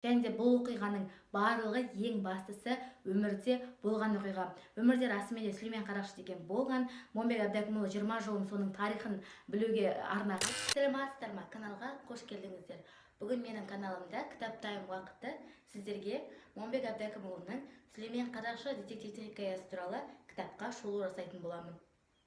Және де бұл оқиғаның барлығы ең бастысы өмірде болған оқиға. Өмірде расымен де Сүлеймен Қарақшы деген болған. Момбек Абдрахимұлы 20 жылын соның тарихын білуге арнаған. Сәлеметсіздер ме? Каналға қош келдіңіздер. Бүгін менің каналымда кітап тайм уақыты сіздерге Момбек Абдрахимұлының Сүлеймен Қарақшы детективтік хикаясы туралы кітапқа шолу жасайтын боламын.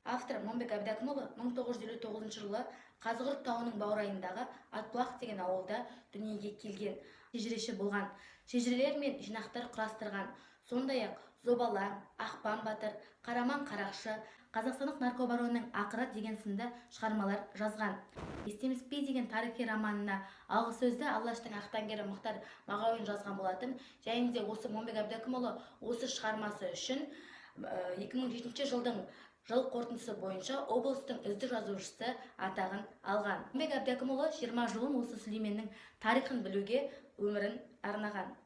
Автор Момбек Абдрахимұлы 1959 жылы Қазығұрт тауының баурайындағы Атбұлақ деген ауылда дүниеге келген. Шежіреші болған. Шежірелер мен жинақтар құрастырған. Сондай-ақ Зобалаң, Ақпан батыр, Қараман Қарақшы, Қазақстандық наркобаронның ақыры деген сынды шығармалар жазған. Естемеспей деген тарихи романына алғы сөзді Алаштың ақтаңгері Мұхтар Мағауин жазған болатын. Және де осы Момбек Абдрахимұлы осы шығармасы үшін 2007 жылдың жыл қорытындысы бойынша облыстың үздік жазушысы атағын алған. Момбек Абдрахимұлы 20 жылын осы Сүлейменнің тарихын білуге өмірін арнаған.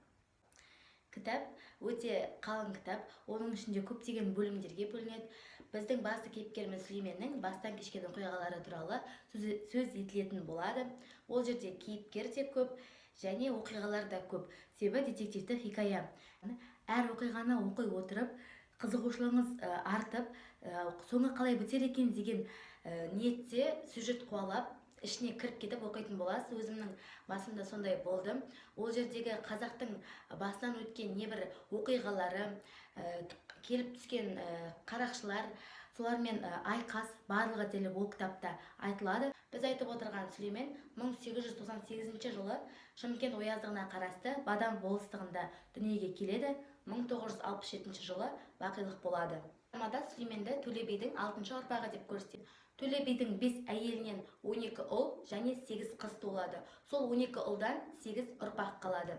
Кітап өте қалың кітап, оның ішінде көптеген бөлімдерге бөлінеді. Біздің басты кейіпкеріміз Сүлейменнің бастан кешкен оқиғалары туралы сөз етілетін болады. Ол жерде кейіпкер де көп, және оқиғалар да көп. Себебі детективті хикая. Әр оқиғаны оқи отырып, қызығушылығыңыз артып, соңы қалай бітер екен деген ниетте сюжет қуалап, ішіне кіріп кетіп оқитын боласыз. Өзімнің басымда сондай болды. Ол жердегі қазақтың басынан өткен небір оқиғалары, келіп түскен қарақшылар, солармен айқас барлығы дерлік ол кітапта айтылады. Біз айтып отырған Сүлеймен 1898 жылы Шымкент ояздығына қарасты Бадам болыстығында дүниеге келеді. 1967 жылы бақилық болады. Романда Сүлейменді Төле бидің 6-шы ұрпағы деп көрсетеді. Төле бидің 5 әйелінен 12 ұл және 8 қыз туылады. Сол 12 ұлдан 8 ұрпақ қалады.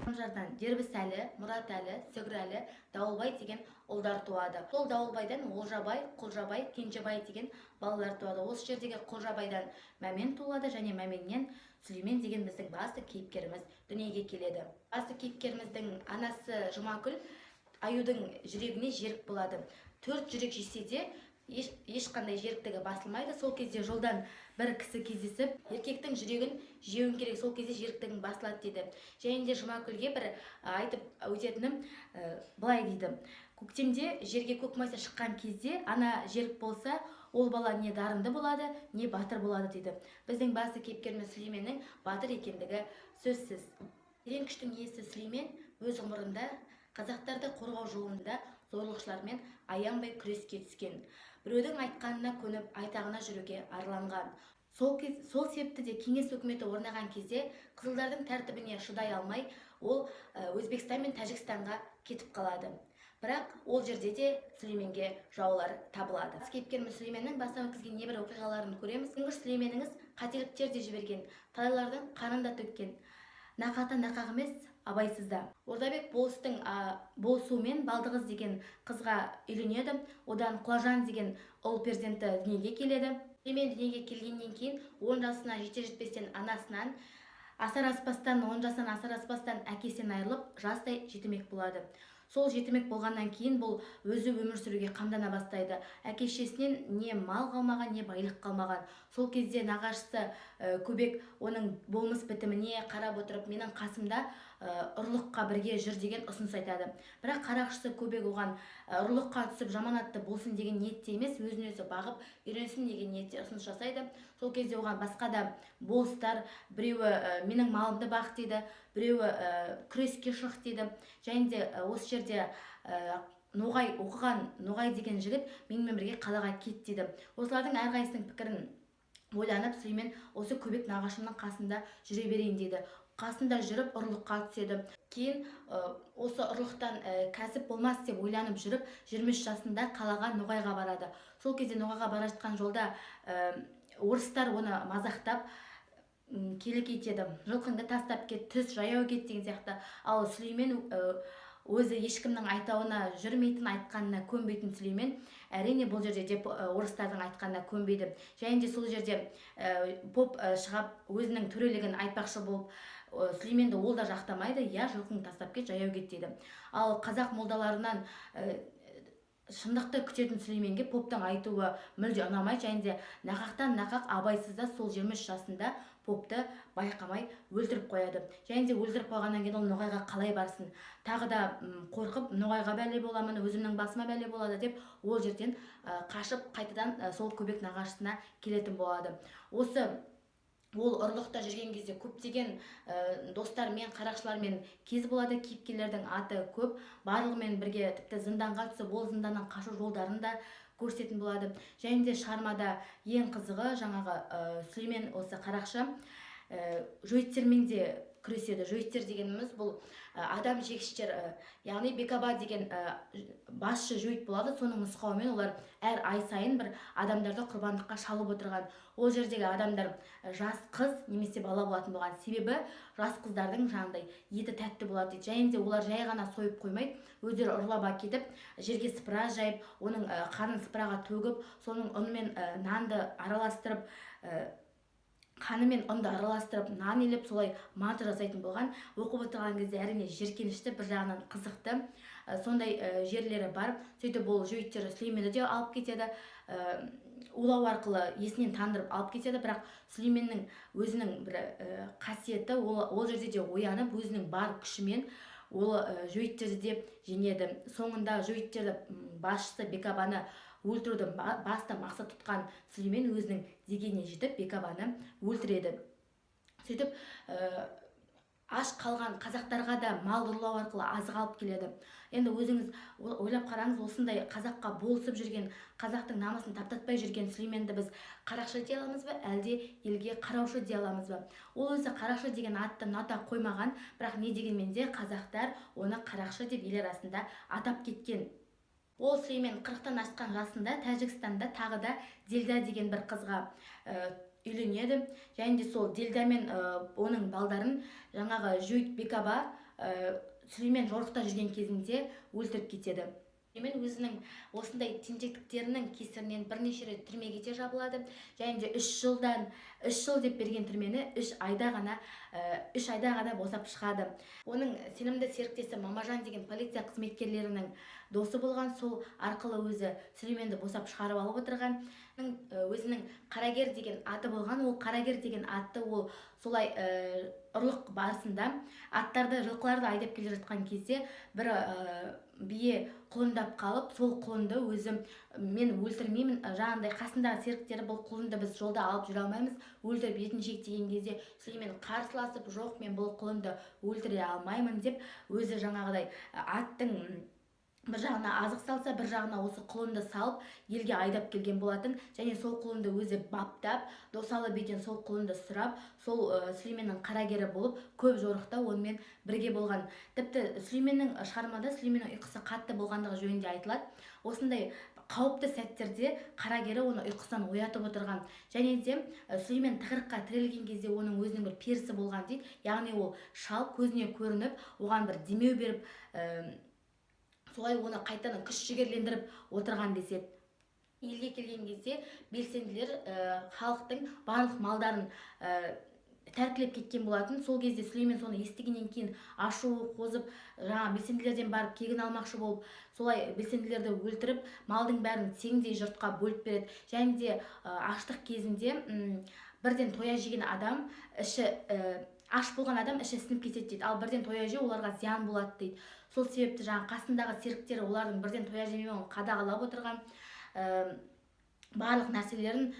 Жардан Дербісәлі, Мұратәлі, Сүгірәлі, Дауылбай деген ұлдар туады. Сол Дауылбайдан Олжабай, Құлжабай, Кенжебай деген балалар туады. Осы жердегі Құлжабайдан Мәмен туылады және Мәменнен Сүлеймен деген біздің басты кейіпкеріміз дүниеге келеді. Басты кейіпкеріміздің анасы Жұмакүл аюдың жүрегіне жерік болады. 4 жүрек жесе де ешқандай жеріктігі басылмайды. Сол кезде жолдан бір кісі кездесіп, еркектің жүрегін жеуін керек, сол кезде жеріктігің басылады дейді. Және де Жұмакүлге бір айтып өтетінім былай дейді: көктемде жерге көк майса шыққан кезде ана жерік болса, ол бала не дарынды болады, не батыр болады дейді. Біздің басты кейіпкеріміз Сүлейменнің батыр екендігі сөзсіз. Ең күштің иесі Сүлеймен өз ғұмырында қазақтарды қорғау жолында зорлықшылармен аянбай күреске түскен. Біреудің айтқанына көніп, айтағына жүруге арланған. Сол себепті де кеңес өкіметі орнаған кезде қызылдардың тәртібіне шыдай алмай, ол Өзбекстан мен Тәжікстанға кетіп қалады. Бірақ ол жерде де Сүлейменге жаулар табылады. Кейіпкеріміз Сүлейменнің басынан өткізген небір оқиғаларын көреміз. Тұңғыш Сүлейменіңіз қателіктер де жіберген, талайлардың қанын да төккен. Нақата нақақ емес, абайсызда. Ордабек болыстың болысуымен Балдығыз деген қызға үйленеді. Одан Құлажан деген ұл перзенті дүниеге келеді. Сүлеймен дүниеге келгеннен кейін 10 жасына жетер-жетпестен анасынан, 10 жасынан асар аспастан әкесінен айырылып, жастай жетімек болады. Сол жетімек болғаннан кейін бұл өзі өмір сүруге қамдана бастайды. Әке-шешесінен не мал қалмаған, не байлық қалмаған. Сол кезде нағашысы Көбек оның болмыс бітіміне қарап отырып, менің қасымда ұрлыққа бірге жүр деген ұсыныс айтады. Бірақ қарақшысы Көбек оған ұрлыққа түсіп жаманатты болсын деген ниетте емес, өзін өзі бағып үйренсін деген ниетте ұсыныс жасайды. Сол кезде оған басқа да болыстар, біреуі менің малымды бақ дейді, біреуі күреске шық дейді. Және де осы жерде Ноғай оқыған Ноғай деген жігіт менімен бірге қалаға кет дейді. Осылардың әрқайсының пікірін ойланып, Сүлеймен осы Көбек нағашымның қасында жүре берейін дейді. Қасында жүріп ұрлыққа түседі. Кейін осы ұрлықтан кәсіп болмас деп ойланып жүріп, 23 жасында қалаға Ноғайға барады. Сол кезде Ноғайға бара жатқан жолда орыстар оны мазақтап келек етеді. Жылқыңды тастап кет, түс, жаяу кет деген сияқты. Ал Сүлеймен өзі ешкімнің айтауына жүрмейтін, айтқанына көнбейтін Сүлеймен әрине бұл жерде деп орыстардың айтқанына көнбейді. Және де сол жерде поп шығап өзінің төрелігін айтпақшы болып, Сүлейменді ол да жақтамайды. Я, жылқың тастап кет, жаяу кет дейді. Ал қазақ молдаларынан шындықты күтетін Сүлейменге поптың айтуы мүлде ұнамайды. Және де нақақтан нақақ абайсызда сол 23 жасында попты байқамай өлтіріп қояды. Және де өлтіріп қойғаннан кейін ол Ноғайға қалай барсын, тағы да қорқып Ноғайға бәле боламын, өзімнің басыма бәле болады деп ол жерден қашып қайтадан сол көбек нағашысына келетін болады. Осы ол ұрлықта жүрген кезде көптеген достармен, қарақшылармен кез болады. Кейіпкерлердің аты көп, барлығымен бірге тіпті зынданға түсіп, ол зынданнан қашу жолдарын да көрсететін болады. Және де шығармада ең қызығы жаңағы Сүлеймен осы қарақшы жөйіттермен де күреседі. Жөйіттер дегеніміз бұл адам жегіштер, яғни Бекаба деген басшы жөйіт болады. Соның нұсқауымен олар әр ай сайын бір адамдарды құрбандыққа шалып отырған. Ол жердегі адамдар жас қыз немесе бала болатын болған. Себебі жас қыздардың жаңағыдай еті тәтті болады дейді. Және де олар жай ғана сойып қоймайды, өздері ұрлап әкетіп, жерге сыпыра жайып, оның қанын сыпыраға төгіп, соның ұнымен нанды араластырып, қанымен ұнды араластырып, нан илеп, солай манты жасайтын болған. Оқып отырған кезде әрине жеркенішті, бір жағынан қызықты, сондай жерлері бар. Сөйтіп ол жөйттері Сүлейменді де алып кетеді, улау арқылы есінен тандырып алып кетеді. Бірақ Сүлейменнің өзінің бір қасиеті, ол жерде де оянып, өзінің бар күшімен ол жөйттерді де жеңеді. Соңында жөйттерді басшысы Бекабаны өлтіруді басты мақсат тұтқан Сүлеймен өзінің дегеніне жетіп Бекабаны өлтіреді. Сөйтіп аш қалған қазақтарға да мал ұрлау арқылы азық алып келеді. Енді өзіңіз ойлап қараңыз, осындай қазаққа болысып жүрген, қазақтың намысын таптатпай жүрген Сүлейменді біз қарақшы дей аламыз ба, әлде елге қараушы дей аламыз ба? Ол өзі қарақшы деген атты ната қоймаған, бірақ не дегенмен де қазақтар оны қарақшы деп ел арасында атап кеткен. Ол Сүлеймен 40-тан асқан жасында Тәжікстанда тағы да Дилда деген бір қызға үйленеді. Және де сол Дилда мен оның балдарын жаңағы жөйт Бекаба Сүлеймен жорықта жүрген кезінде өлтіріп кетеді. Сүлеймен өзінің осындай тентектіктерінің кесірінен бірнеше рет түрмеге де жабылады. Және де 3 жыл деп берген түрмені 3 айда ғана босап шығады. Оның сенімді серіктесі Мамажан деген полиция қызметкерлерінің досы болған, сол арқылы өзі Сүлейменді босап шығарып алып отырған. Өзінің Қарагер деген аты болған. Ол Қарагер деген атты ол солай ұрлық барысында аттарды, жылқыларды айдап келе жатқан кезде бір бие құлындап қалып, сол құлынды өзі мен өлтірмеймін, жаңағыдай қасындағы серіктері бұл құлынды біз жолда алып жүре алмаймыз, өлтіріп етін жейік деген кезде Сүлеймен қарсыласып, жоқ мен бұл құлынды өлтіре алмаймын деп өзі жаңағыдай аттың бір жағына азық салса, бір жағына осы құлынды салып елге айдап келген болатын. Және сол құлынды өзі баптап, досалы биден сол құлынды сұрап, сол Сүлейменнің қарагері болып, көп жорықта онымен бірге болған. Тіпті Сүлейменнің шығармада Сүлейменнің ұйқысы қатты болғандығы жөнінде айтылады. Осындай қауіпті сәттерде қарагері оны ұйқысынан оятып отырған. Және де Сүлеймен тығырыққа тірелген кезде оның өзінің бір перісі болған дейді. Яғни ол шал көзіне көрініп, оған бір демеу беріп, солай оны қайтадан күш жігерлендіріп отырған деседі. Елге келген кезде белсенділер халықтың барлық малдарын тәркілеп кеткен болатын. Сол кезде Сүлеймен соны естігеннен кейін ашуы қозып, белсенділерден барып кегін алмақшы болып, солай белсенділерді өлтіріп, малдың бәрін теңдей жұртқа бөліп береді. Және де аштық кезінде бірден тоя жеген адам аш болған адам іші сынып кетеді дейді. Ал бірден тоя жеу оларға зиян болады дейді. Сол себепті қасындағы серіктері олардың бірден тоя жемеуін қадағалап отырған, барлық нәрселерін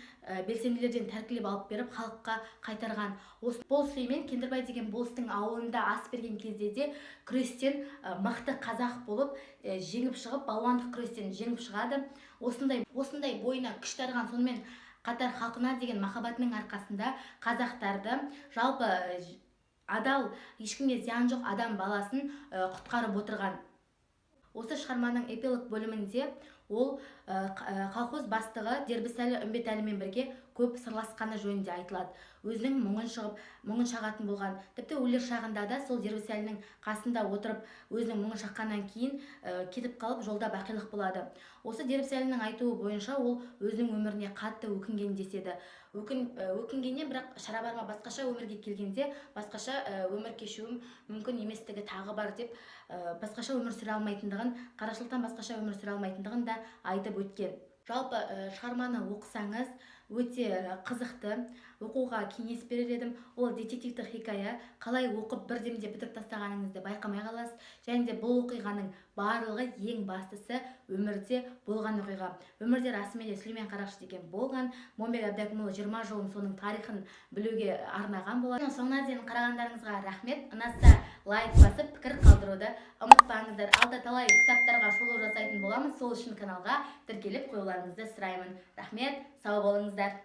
белсенділерден тәркілеп алып беріп халыққа қайтарған. Бол Сүлеймен Кендірбай деген болыстың ауылында ас берген кезде де күрестен мықты қазақ болып жеңіп шығып, балуандық күрестен жеңіп шығады. Осындай бойына күш дарыған, сонымен қатар халқына деген махаббатының арқасында қазақтарды жалпы адал, ешкімге зиян жоқ адам баласын құтқарып отырған. Осы шығарманың эпилог бөлімінде ол колхоз бастығы Дербісәлі Үмбетәлімен бірге көп сырласқаны жөнінде айтылады. Өзінің мұңын шағатын болған. Тіпті өлер шағында да сол Дербісәлінің қасында отырып, өзінің мұңын шаққаннан кейін кетіп қалып, жолда бақилық болады. Осы Дербісәлінің айтуы бойынша ол өзінің өміріне қатты өкінген деседі. Өкінгеннен, бірақ шара барма, басқаша өмірге келгенде басқаша өмір кешуім мүмкін еместігі тағы бар деп, басқаша өмір сүре алмайтындығын, қарашылықтан басқаша өмір сүре алмайтындығын да айтып өткен. Жалпы шығарманы оқысаңыз, өте қызықты, оқуға кеңес берер едім. Ол детективті хикая, қалай оқып бірдемде бітіріп тастағаныңызды байқамай қаласыз. Және де бұл оқиғаның барлығы ең бастысы өмірде болған оқиға. Өмірде расымен де Сүлеймен Қарақшы деген болған. Момбек Абдрахимұлы 20 жылын соның тарихын білуге арнаған болады. Соңына дейін қарағандарыңызға рахмет. Ұнаса лайк басып пікір қалдыруды ұмытпаңыздар. Алда талай кітаптарға шолу жасайтын боламыз. Сол үшін каналға тіркеліп қоюларыңызды сұраймын. Рахмет, сау болыңыздар.